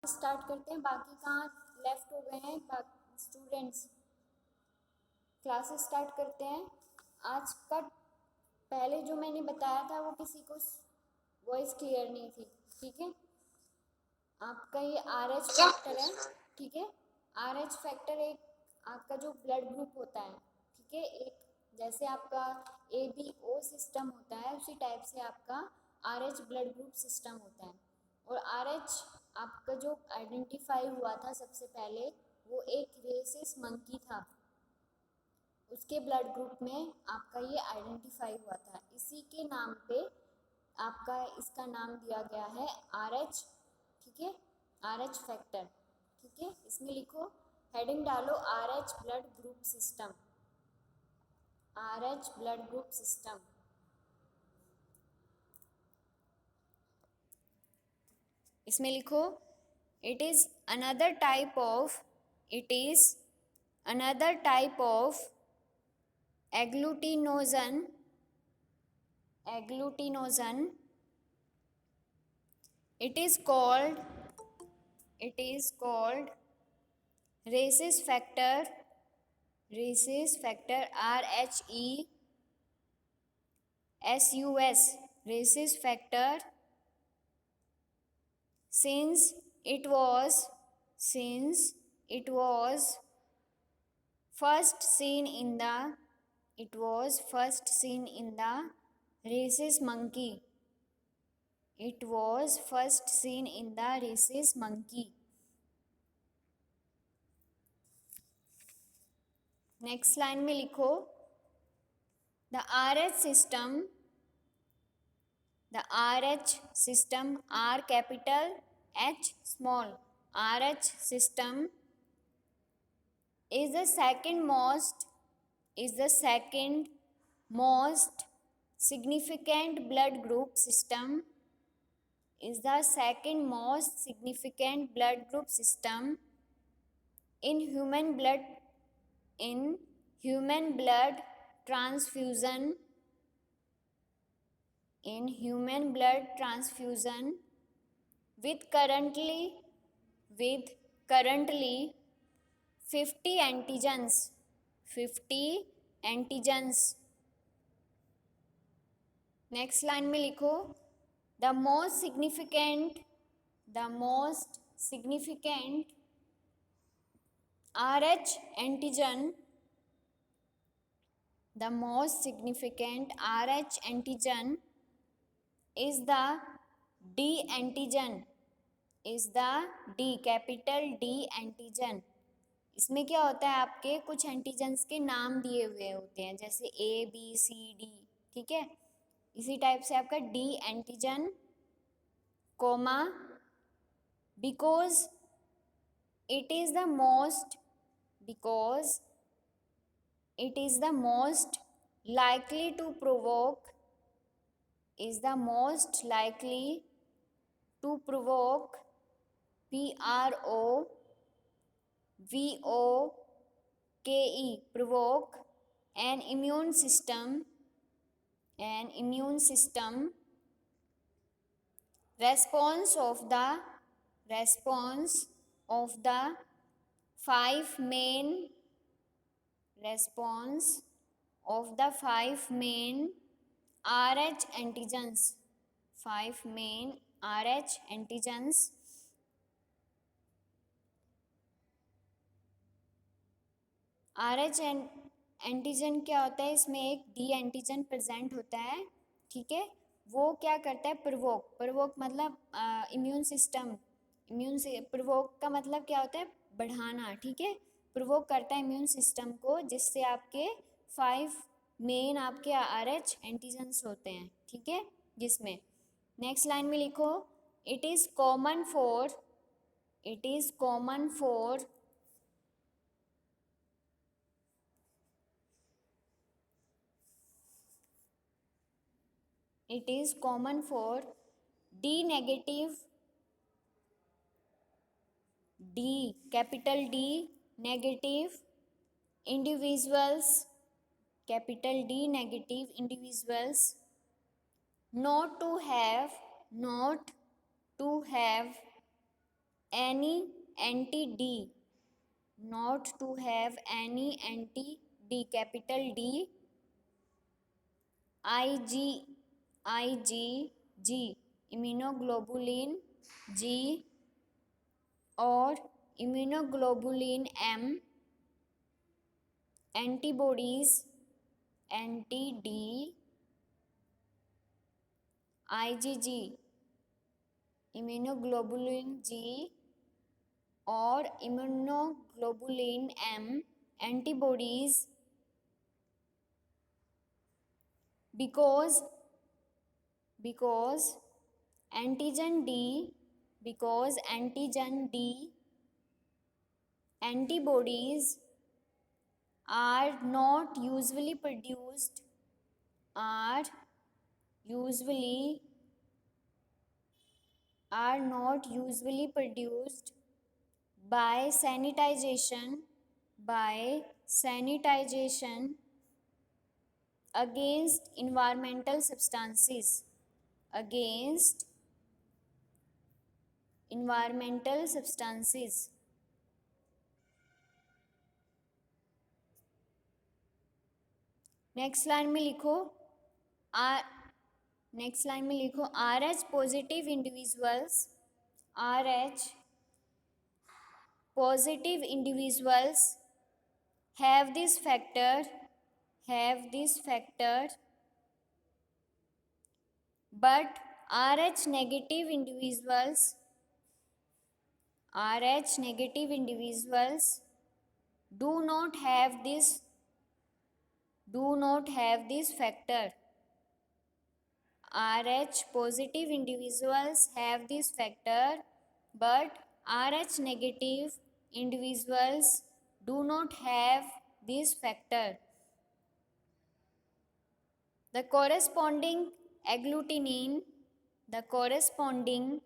Start करते हैं। बाकी कहाँ लेफ्ट हो गए हैं बाकी स्टूडेंट्स? क्लासेस स्टार्ट करते हैं। आज का पहले जो मैंने बताया था वो किसी को वॉइस क्लियर नहीं थी, ठीक है। आपका ये RH फैक्टर है, ठीक है। RH फैक्टर एक आपका जो ब्लड ग्रुप होता है, ठीक है। एक जैसे आपका ABO सिस्टम होता है उसी टाइप से आपका RH ब्लड ग्रुप सिस्टम होता है। और RH आपका जो आइडेंटिफाई हुआ था सबसे पहले वो एक रेसिस मंकी था, उसके ब्लड ग्रुप में आपका ये आइडेंटिफाई हुआ था। इसी के नाम पे आपका इसका नाम दिया गया है RH, ठीक है। RH फैक्टर, ठीक है। इसमें लिखो, हेडिंग डालो RH blood group system, RH blood group system. इसमें लिखो, it is another type of agglutinogen it is called rhesus factor RHESUS rhesus factor since it was first seen in the rhesus monkey. It was first seen in the rhesus monkey. Next line में लिखो, the RH system R capital H small, RH system is the second most significant blood group system in human blood transfusion with currently 50 antigens. Next line में लिखो, the most significant RH antigen is the D antigen, capital D antigen. इसमें क्या होता है, आपके कुछ antigens के नाम दिए हुए होते हैं, जैसे ABCD, ठीक है। इसी टाइप से आपका D antigen, comma, because it is the most likely to provoke provoke an immune system response of the five main RH antigens. RH antigen क्या होता है, इसमें एक D एंटीजन प्रेजेंट होता है, ठीक है। वो क्या करता है, प्रोवोक मतलब इम्यून सिस्टम, प्रोवोक का मतलब क्या होता है, बढ़ाना, ठीक है। प्रोवोक करता है इम्यून सिस्टम को, जिससे आपके 5 मेन आपके RH एंटीजन्स होते हैं, ठीक है। जिसमें नेक्स्ट लाइन में लिखो, it is common for D negative capital D negative individuals, not to have any anti D, not to have any anti D, capital D, IgG, immunoglobulin G or immunoglobulin M, antibodies anti D, IgG, immunoglobulin G or immunoglobulin M, antibodies because antigen D, because antigen D antibodies are not usually produced, are usually are not usually produced by sanitization against environmental substances, against environmental substances. Next line में लिखो are next line में लिखो RH positive individuals, RH positive individuals have this factor, but RH negative individuals do not have this factor. RH positive individuals have this factor, but RH negative individuals do not have this factor. The corresponding agglutinin, agglutinin,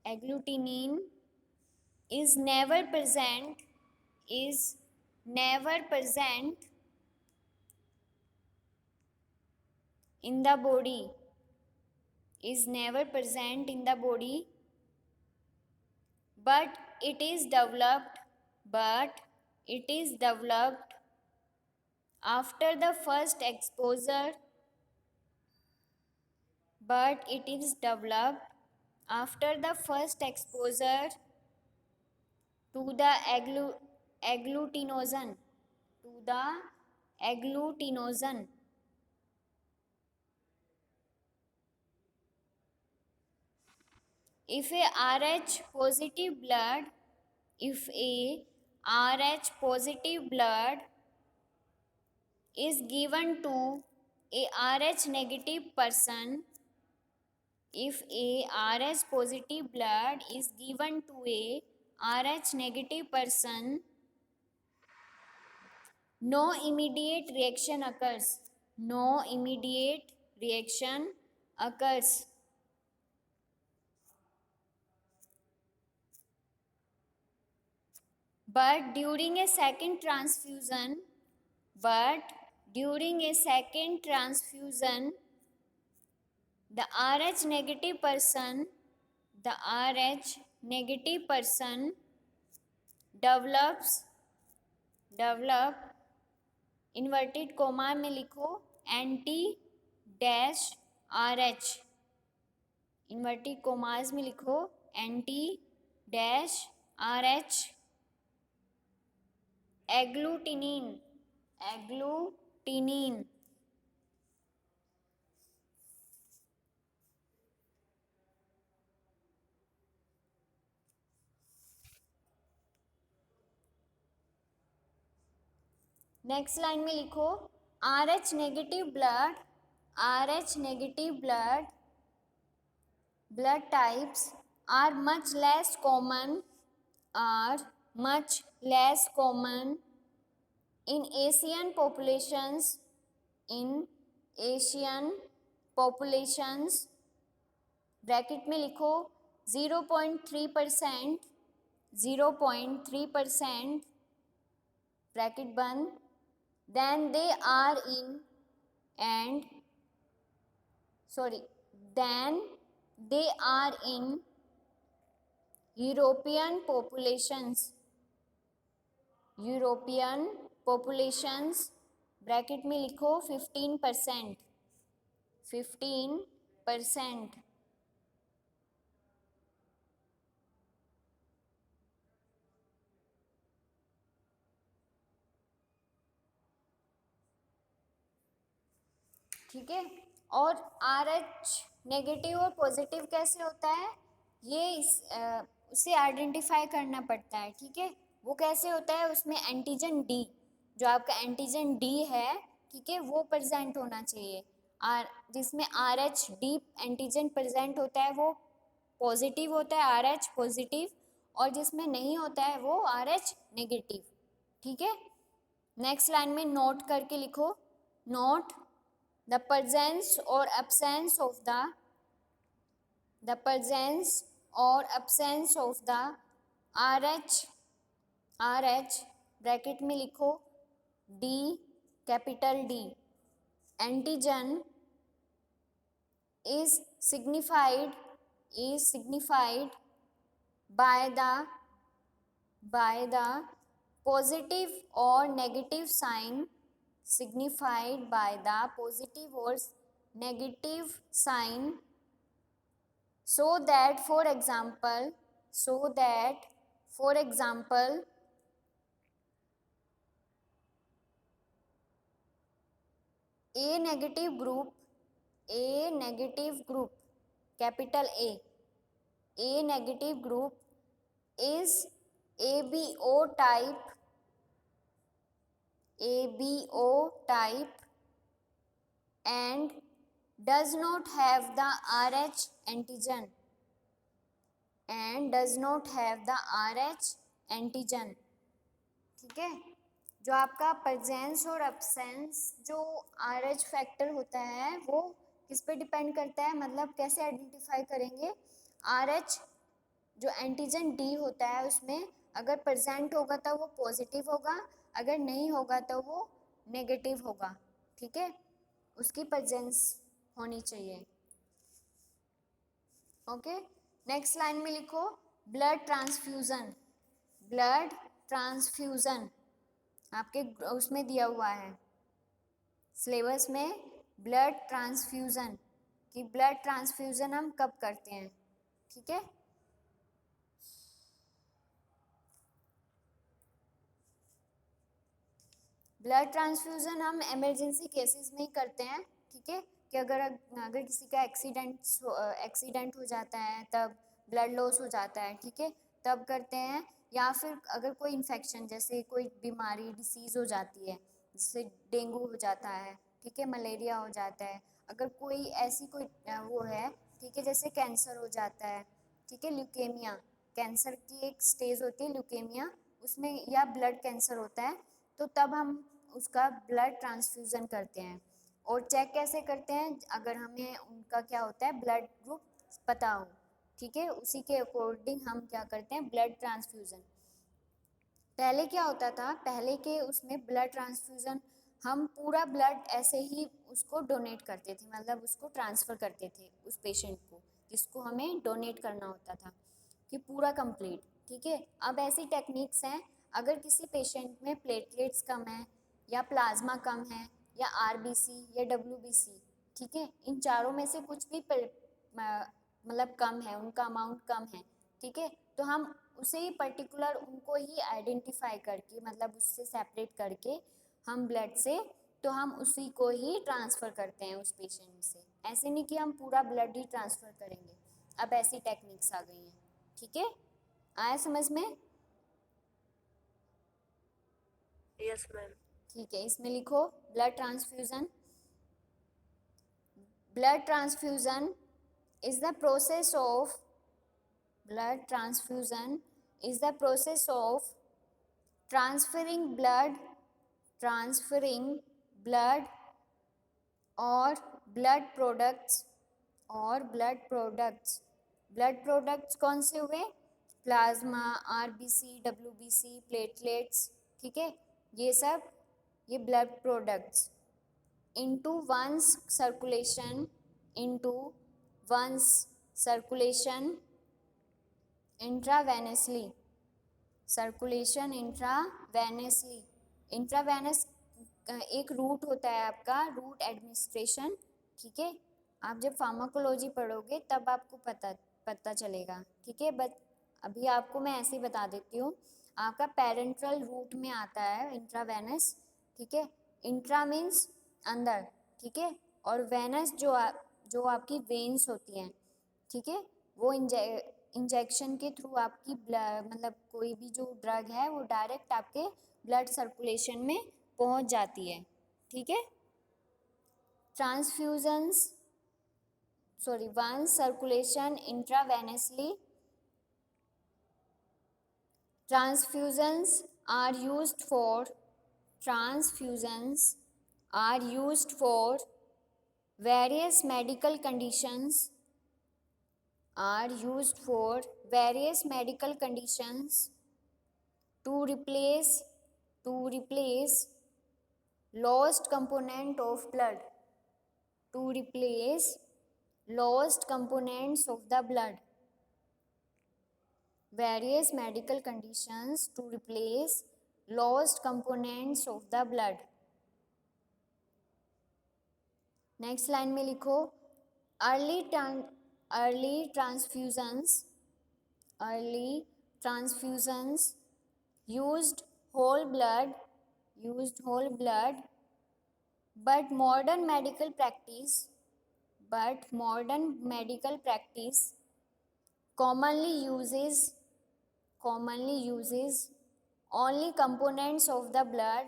agglutinin is never present in the body, but it is developed after the first exposure, to the agglutinogen, If a RH positive blood is given to a RH negative person, if a RH positive blood is given to a RH negative person, no immediate reaction occurs. But during a second transfusion, the RH negative person develop inverted coma में लिखो anti dash RH, inverted commas में लिखो anti dash RH agglutinin. Next line में लिखो RH negative blood types are much less common in Asian populations, bracket में लिखो 0.3%, bracket बंद, then they are in and then they are in European populations bracket में लिखो 15%. 15%. ठीक है. और RH नेगेटिव और पॉजिटिव कैसे होता है, ये उसे आइडेंटिफाई करना पड़ता है. ठीक है. वो कैसे होता है, उसमें एंटीजन डी, जो आपका एंटीजन डी है, ठीक है, वो प्रेजेंट होना चाहिए. जिसमें RH डी एंटीजन प्रेजेंट होता है वो पॉजिटिव होता है, RH पॉजिटिव. और जिसमें नहीं होता है वो RH नेगेटिव. ठीक है. नेक्स्ट लाइन में नोट करके लिखो. Note the presence or absence of the presence or absence of the RH bracket में लिखो D, capital D. Antigen is signified by the positive or negative sign, signified by the positive or negative sign, so that for example A negative group capital A negative group is ABO type and does not have the RH antigen ठीक है. जो आपका presence और absence जो RH factor होता है वो किस पे डिपेंड करता है, मतलब कैसे आइडेंटिफाई करेंगे. RH जो एंटीजन डी होता है उसमें अगर प्रेजेंट होगा तो वो पॉजिटिव होगा, अगर नहीं होगा तो वो नेगेटिव होगा. ठीक है. उसकी प्रेजेंस होनी चाहिए. ओके. नेक्स्ट लाइन में लिखो ब्लड ट्रांसफ्यूजन आपके उसमें दिया हुआ है सिलेबस में. ब्लड ट्रांसफ्यूजन कि ब्लड ट्रांसफ्यूजन हम कब करते हैं. ठीक है. ब्लड ट्रांसफ्यूजन हम इमरजेंसी केसेस में ही करते हैं. ठीक है. कि अगर किसी का एक्सीडेंट हो जाता है तब ब्लड लॉस हो जाता है. ठीक है. तब करते हैं. या फिर अगर कोई इन्फेक्शन जैसे कोई बीमारी डिसीज़ हो जाती है, जैसे डेंगू हो जाता है, ठीक है, मलेरिया हो जाता है, अगर कोई ऐसी कोई वो है, ठीक है, जैसे कैंसर हो जाता है, ठीक है, ल्यूकेमिया, कैंसर की एक स्टेज होती है ल्यूकेमिया, उसमें या ब्लड कैंसर होता है, तो तब हम उसका ब्लड ट्रांसफ्यूज़न करते हैं. और चेक कैसे करते हैं, अगर हमें उनका क्या होता है ब्लड ग्रुप पता हो. ठीक है. उसी के अकॉर्डिंग हम क्या करते हैं ब्लड ट्रांसफ्यूज़न. पहले क्या होता था, पहले के उसमें ब्लड ट्रांसफ्यूज़न हम पूरा ब्लड ऐसे ही उसको डोनेट करते थे, मतलब उसको ट्रांसफ़र करते थे उस पेशेंट को जिसको हमें डोनेट करना होता था कि पूरा कंप्लीट. ठीक है. अब ऐसी टेक्निक्स हैं, अगर किसी पेशेंट में प्लेटलेट्स कम है या प्लाज्मा कम है या RBC या WBC, ठीक है, इन चारों में से कुछ भी मतलब कम है, उनका अमाउंट कम है. ठीक है. तो हम उसे ही पर्टिकुलर उनको ही आइडेंटिफाई करके, मतलब उससे सेपरेट करके हम ब्लड से, तो हम उसी को ही ट्रांसफ़र करते हैं उस पेशेंट से. ऐसे नहीं कि हम पूरा ब्लड ही ट्रांसफ़र करेंगे. अब ऐसी टेक्निक्स आ गई हैं. ठीक है. आया समझ में. Yes ma'am. ठीक है. इसमें लिखो blood transfusion is the process of transferring blood or blood products कौन से हुए, प्लाज्मा, RBC, WBC, प्लेटलेट्स. ठीक है. ये सब ये blood products into one's circulation intravenously intravenous एक रूट होता है आपका, रूट एडमिनिस्ट्रेशन, ठीक है। आप जब फार्माकोलॉजी पढ़ोगे तब आपको पता चलेगा, ठीक है। बट अभी आपको मैं ऐसे ही बता देती हूँ। आपका पेरेंट्रल रूट में आता है इंट्रावेनस, ठीक है। इंट्रा मीन्स अंदर, ठीक है, और वेनस जो आपकी वेन्स होती हैं, ठीक है, वो इंजेक्शन के थ्रू आपकी मतलब कोई भी जो ड्रग है वो डायरेक्ट आपके ब्लड सर्कुलेशन में पहुंच जाती है, ठीक है। once circulation intravenously, transfusions are used for various medical conditions to replace lost component of blood, various medical conditions to replace lost components of the blood. Next line में लिखो early transfusions used whole blood, but modern medical practice commonly uses only components of the blood,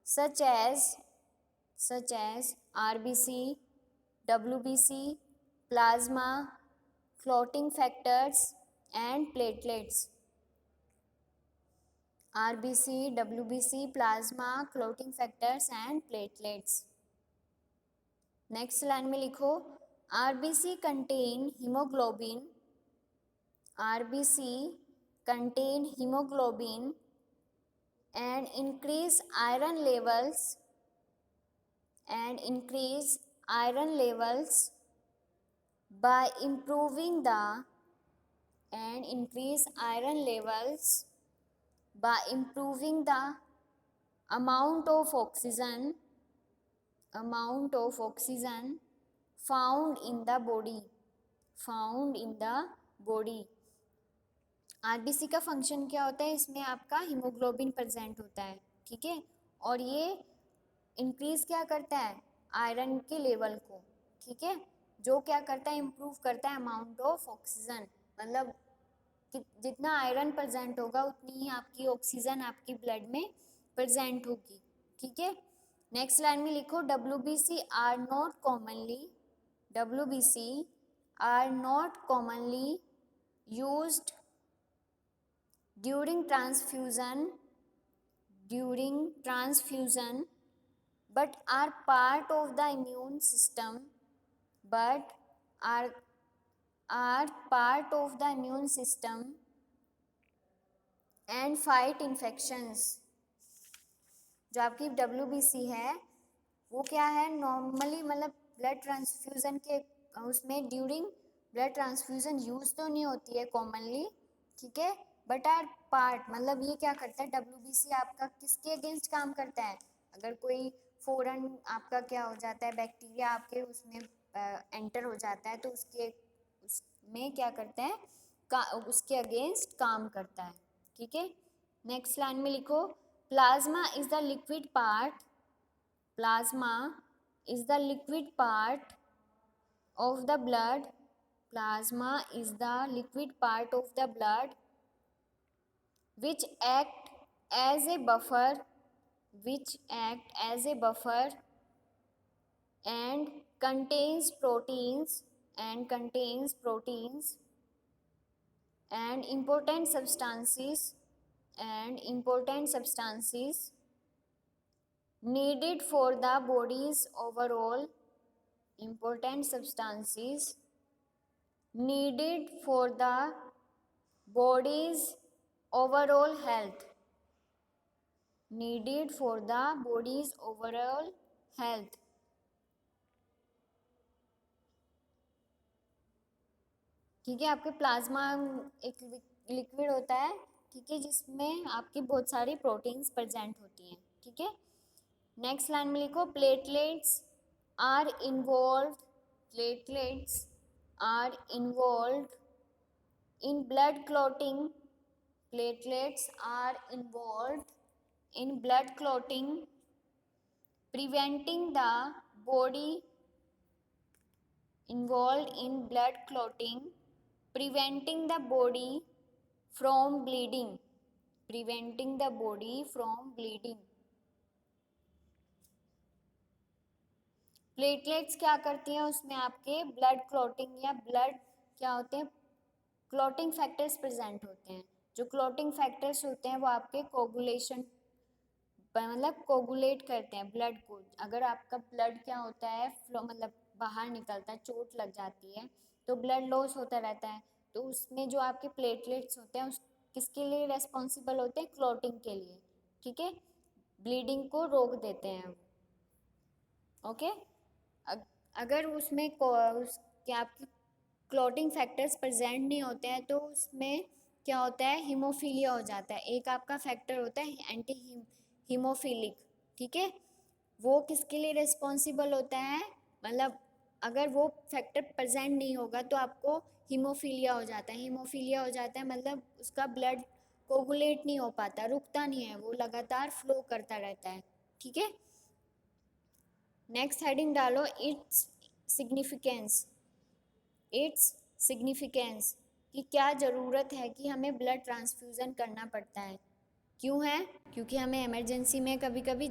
such as RBC, WBC, plasma, clotting factors and platelets. RBC, WBC, plasma, clotting factors and platelets. Next line में लिखो RBC contain hemoglobin and increase iron levels by improving the amount of oxygen found in the body. RBC का function क्या होता है, इसमें आपका haemoglobin present होता है, ठीक है, और ये इंक्रीज क्या करता है आयरन के लेवल को, ठीक है, जो क्या करता है इम्प्रूव करता है अमाउंट ऑफ ऑक्सीजन, मतलब जितना आयरन प्रेजेंट होगा उतनी ही आपकी ऑक्सीजन आपकी ब्लड में प्रेजेंट होगी, ठीक है। नेक्स्ट लाइन में लिखो WBC are not commonly used during transfusion but are part of the immune system and fight infections. जो आपकी WBC है वो क्या है, नॉर्मली मतलब ब्लड ट्रांसफ्यूज़न के उसमें ड्यूरिंग ब्लड ट्रांसफ्यूज़न यूज़ तो नहीं होती है कॉमनली, ठीक है, बट आर पार्ट, मतलब ये क्या करता है WBC आपका किसके अगेंस्ट काम करता है, अगर कोई फॉरेन आपका क्या हो जाता है बैक्टीरिया आपके उसमें एंटर हो जाता है तो उसमें क्या करता है उसके अगेंस्ट काम करता है, ठीक है। नेक्स्ट लाइन में लिखो plasma is the liquid part of the blood which act as a buffer and contains proteins and important substances needed for the body's overall overall health, needed for the body's overall health. ठीक है, आपके plasma एक liquid होता है, ठीक है, जिसमें आपकी बहुत सारी प्रोटीन्स प्रेजेंट होती हैं, ठीक है। नेक्स्ट लाइन में लिखो platelets are involve, platelets are involve in blood clotting, platelets are involved in blood clotting, preventing the body, involved in blood clotting, preventing the body from bleeding, preventing the body from bleeding. Platelets क्या करती हैं, उसमें आपके blood clotting या blood क्या होते हैं, clotting factors present होते हैं। जो क्लॉटिंग फैक्टर्स होते हैं वो आपके कोगुलेशन मतलब कोगुलेट करते हैं ब्लड को। अगर आपका ब्लड क्या होता है फ्लो मतलब बाहर निकलता है, चोट लग जाती है तो ब्लड लॉस होता रहता है, तो उसमें जो आपके प्लेटलेट्स होते हैं उस किसके लिए रेस्पॉन्सिबल होते हैं, क्लॉटिंग के लिए, ठीक है, ब्लीडिंग को रोक देते हैं। ओके, अगर उसमें क्या आपकी क्लॉटिंग फैक्टर्स प्रेजेंट नहीं होते हैं तो उसमें क्या होता है, हीमोफीलिया हो जाता है। एक आपका फैक्टर होता है एंटी हीमोफिलिक, ठीक है, वो किसके लिए रिस्पॉन्सिबल होता है, मतलब अगर वो फैक्टर प्रेजेंट नहीं होगा तो आपको हीमोफीलिया हो जाता है। हीमोफीलिया हो जाता है मतलब उसका ब्लड कोगुलेट नहीं हो पाता, रुकता नहीं है, वो लगातार फ्लो करता रहता है, ठीक है। नेक्स्ट हेडिंग डालो इट्स सिग्निफिकेंस, इट्स सिग्निफिकेंस कि क्या ज़रूरत है कि हमें ब्लड ट्रांसफ्यूज़न करना पड़ता है, क्यों है, क्योंकि हमें इमरजेंसी में कभी कभी